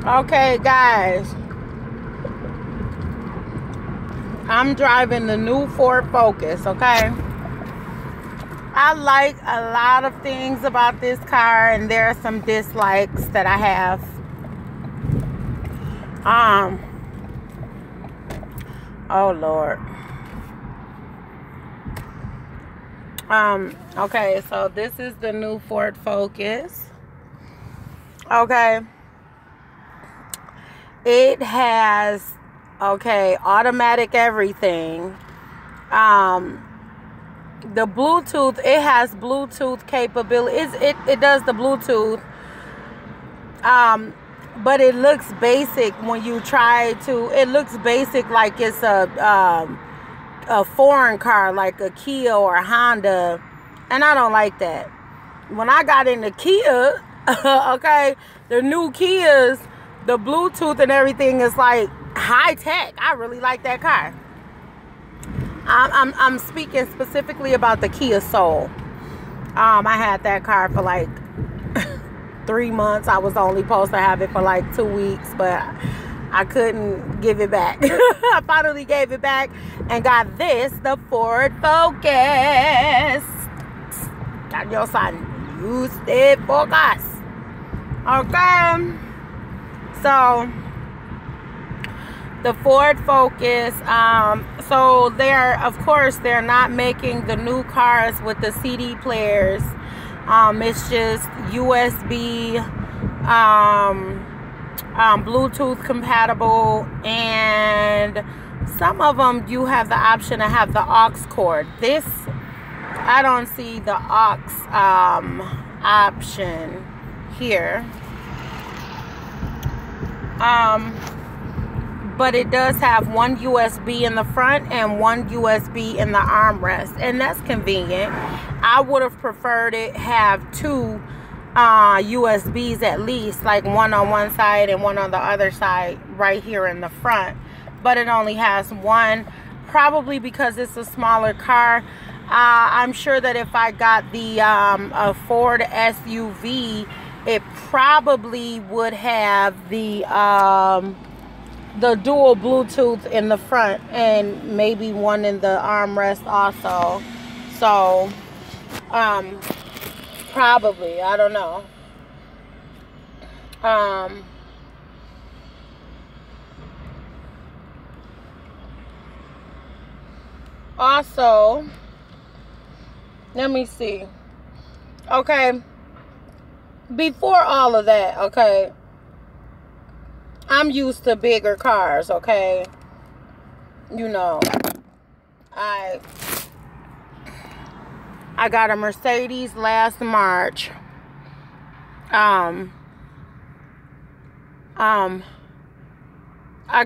Okay, guys. I'm driving the new Ford Focus, okay? I like a lot of things about this car, and there are some dislikes that I have. Oh Lord. Okay, so this is the new Ford Focus. Okay. It has, okay, automatic everything. The Bluetooth, it has Bluetooth capabilities. It does the Bluetooth. But it looks basic when you try to, it looks basic like it's a foreign car, like a Kia or a Honda. And I don't like that. When I got into Kia, okay, the new Kias, the Bluetooth and everything is like high tech. I really like that car. I'm speaking specifically about the Kia Soul. I had that car for like 3 months. I was only supposed to have it for like 2 weeks, but I couldn't give it back. I finally gave it back and got this, the Ford Focus. Got your son. Use the Focus. Okay. So the Ford Focus, so of course they're not making the new cars with the CD players. It's just USB, Bluetooth compatible, and some of them you have the option to have the aux cord. This, I don't see the aux option here. But it does have one USB in the front and one USB in the armrest, and that's convenient. I would have preferred it have two USBs at least, like one on one side and one on the other side right here in the front, but it only has one, probably because it's a smaller car. I'm sure that if I got the a Ford SUV, it probably would have the dual Bluetooth in the front and maybe one in the armrest also. So probably, I don't know. Also, let me see. Okay, before all of that, okay, I'm used to bigger cars, okay? You know, I got a Mercedes last March. I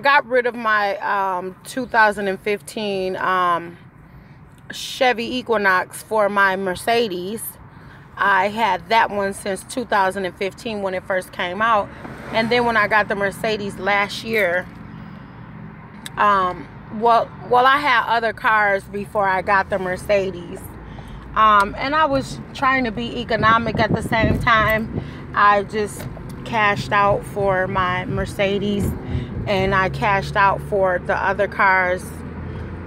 got rid of my 2015 Chevy Equinox for my Mercedes. I had that one since 2015 when it first came out. And then when I got the Mercedes last year, well, I had other cars before I got the Mercedes. And I was trying to be economic at the same time. I just cashed out for my Mercedes, and I cashed out for the other cars,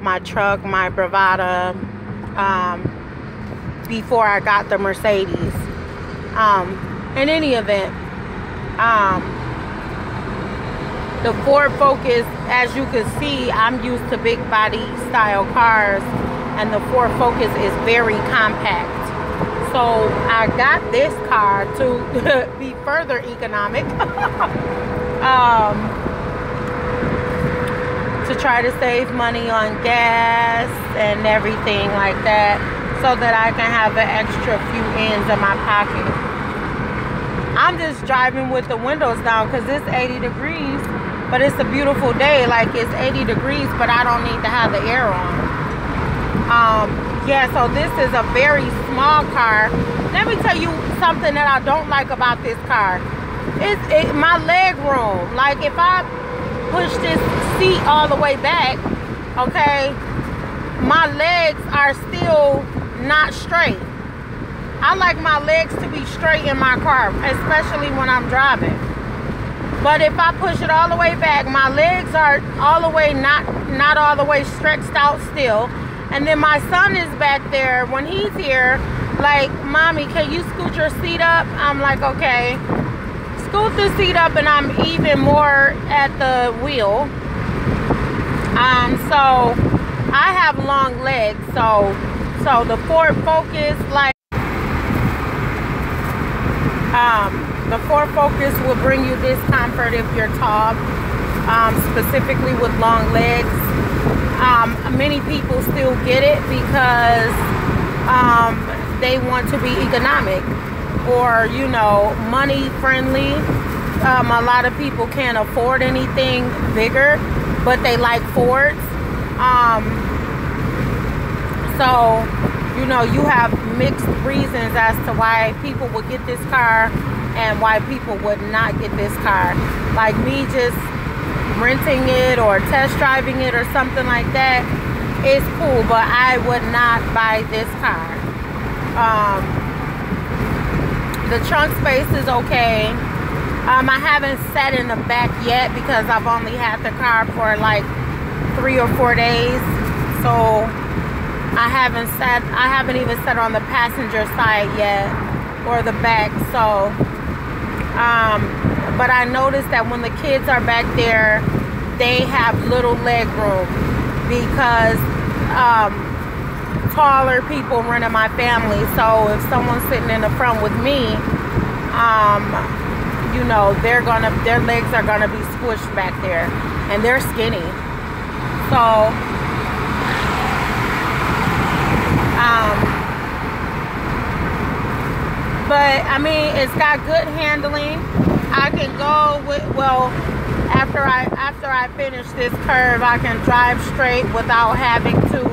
my truck, my Bravada, before I got the Mercedes. In any event, the Ford Focus, as you can see, I'm used to big body style cars, and the Ford Focus is very compact. So I got this car to be further economic, to try to save money on gas and everything like that, so that I can have an extra few ends in my pocket. I'm just driving with the windows down because it's 80 degrees, but it's a beautiful day. Like, it's 80 degrees, but I don't need to have the air on. Yeah, so this is a very small car. Let me tell you something that I don't like about this car. It's my leg room. Like, if I push this seat all the way back, okay, my legs are still not straight. I like my legs to be straight in my car, especially when I'm driving. But if I push it all the way back, my legs are all the way, not all the way stretched out still. And then my son is back there. When he's here, like, Mommy, can you scoot your seat up? I'm like, okay. Scoot the seat up, and I'm even more at the wheel. So I have long legs, so the Ford Focus, like, the Ford Focus will bring you discomfort if you're tall, specifically with long legs. Many people still get it because they want to be economic or, you know, money friendly. A lot of people can't afford anything bigger, but they like Fords. So, you know, you have mixed reasons as to why people would get this car and why people would not get this car. Like me just renting it or test driving it or something like that is cool, but I would not buy this car. The trunk space is okay. I haven't sat in the back yet because I've only had the car for like 3 or 4 days, so I haven't even sat on the passenger side yet or the back. So but I noticed that when the kids are back there, they have little leg room because taller people run in my family. So if someone's sitting in the front with me, you know, their legs are gonna be squished back there, and they're skinny. So but I mean, it's got good handling. I can go with, well, after I finish this curve, I can drive straight without having to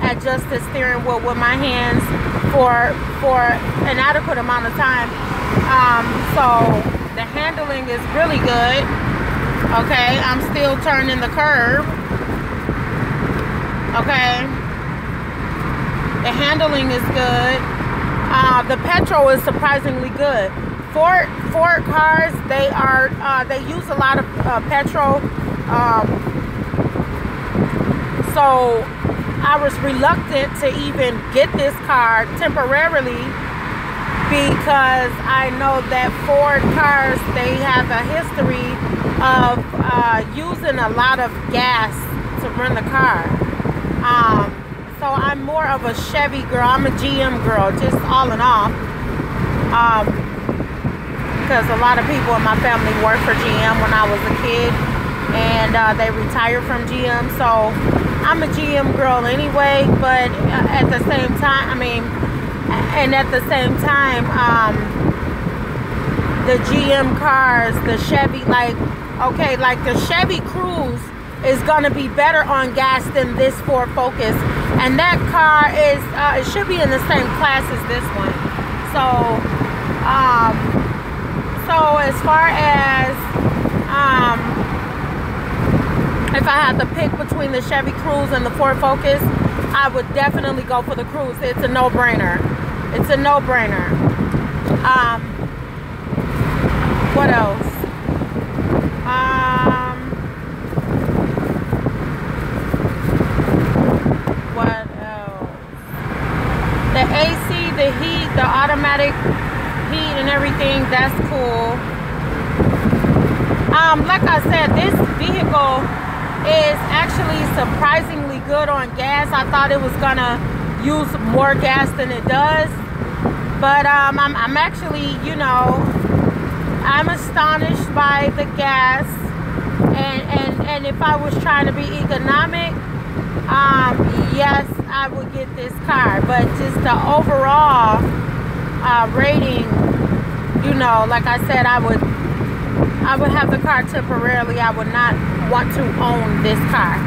adjust the steering wheel with my hands for an adequate amount of time. So the handling is really good. Okay, I'm still turning the curve. Okay, the handling is good. The petrol is surprisingly good. Ford cars, they use a lot of petrol. So I was reluctant to even get this car temporarily because I know that Ford cars, they have a history of using a lot of gas to run the car. So I'm more of a Chevy girl. I'm a GM girl, just all in all. Because a lot of people in my family worked for GM when I was a kid, and they retired from GM. So I'm a GM girl anyway, but at the same time, the GM cars, the Chevy, like the Chevy Cruze is gonna be better on gas than this Ford Focus, and that car is it should be in the same class as this one. So as far as if I had to pick between the Chevy Cruze and the Ford Focus, I would definitely go for the Cruze. It's a no-brainer. It's a no-brainer. What else? What else? The AC, the heat, the automatic heat and everything, that's cool. Like I said, this vehicle is actually surprisingly good on gas. I thought it was gonna use more gas than it does, but I'm actually, you know, I'm astonished by the gas, and if I was trying to be economic, yes, I would get this car, but just the overall rating, you know, like I said, I would have the car temporarily. I would not want to own this car.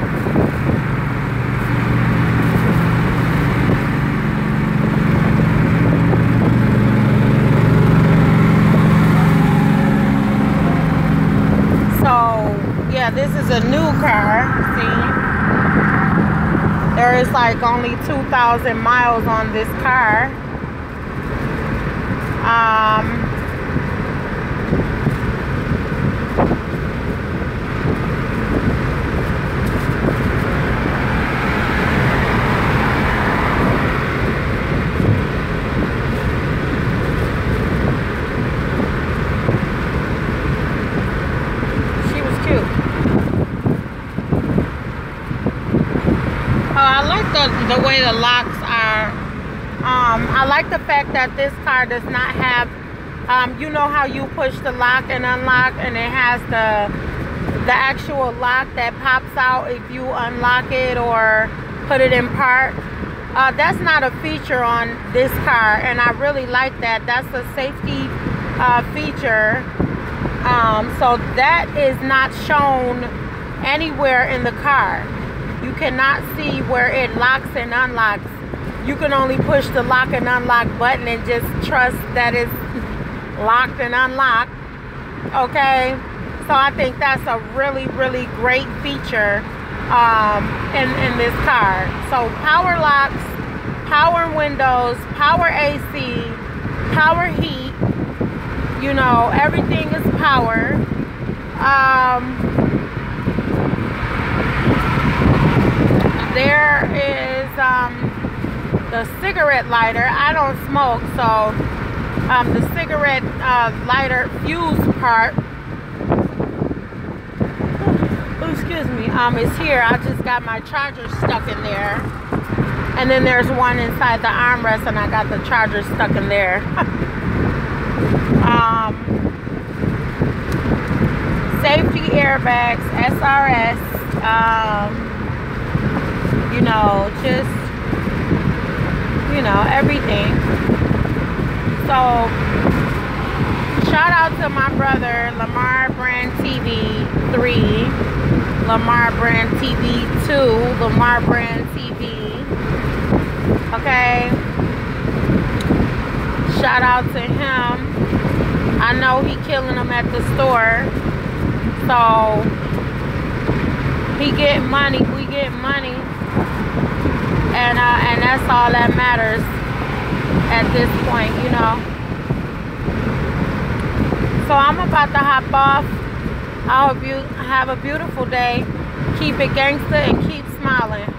So yeah, this is a new car. See, there is like only 2,000 miles on this car. also the way the locks are. I like the fact that this car does not have, you know how you push the lock and unlock, and it has the actual lock that pops out if you unlock it or put it in park. That's not a feature on this car, and I really like that. That's a safety feature. So that is not shown anywhere in the car. You cannot see where it locks and unlocks. You can only push the lock and unlock button and just trust that it's locked and unlocked. Okay, so I think that's a really, really great feature in this car. So power locks, power windows, power AC, power heat. You know, everything is power. There is the cigarette lighter. I don't smoke, so the cigarette lighter fuse part, oh, excuse me, is here. I just got my charger stuck in there, and then there's one inside the armrest, and I got the charger stuck in there. Safety airbags, SRS, you know, just, you know, everything. So shout out to my brother, Lamar Brand TV 3, Lamar Brand TV 2, Lamar Brand TV. Okay, shout out to him. I know he killing them at the store, so he getting money, we get money, and that's all that matters at this point, you know. So I'm about to hop off. I hope you have a beautiful day. Keep it gangster and keep smiling.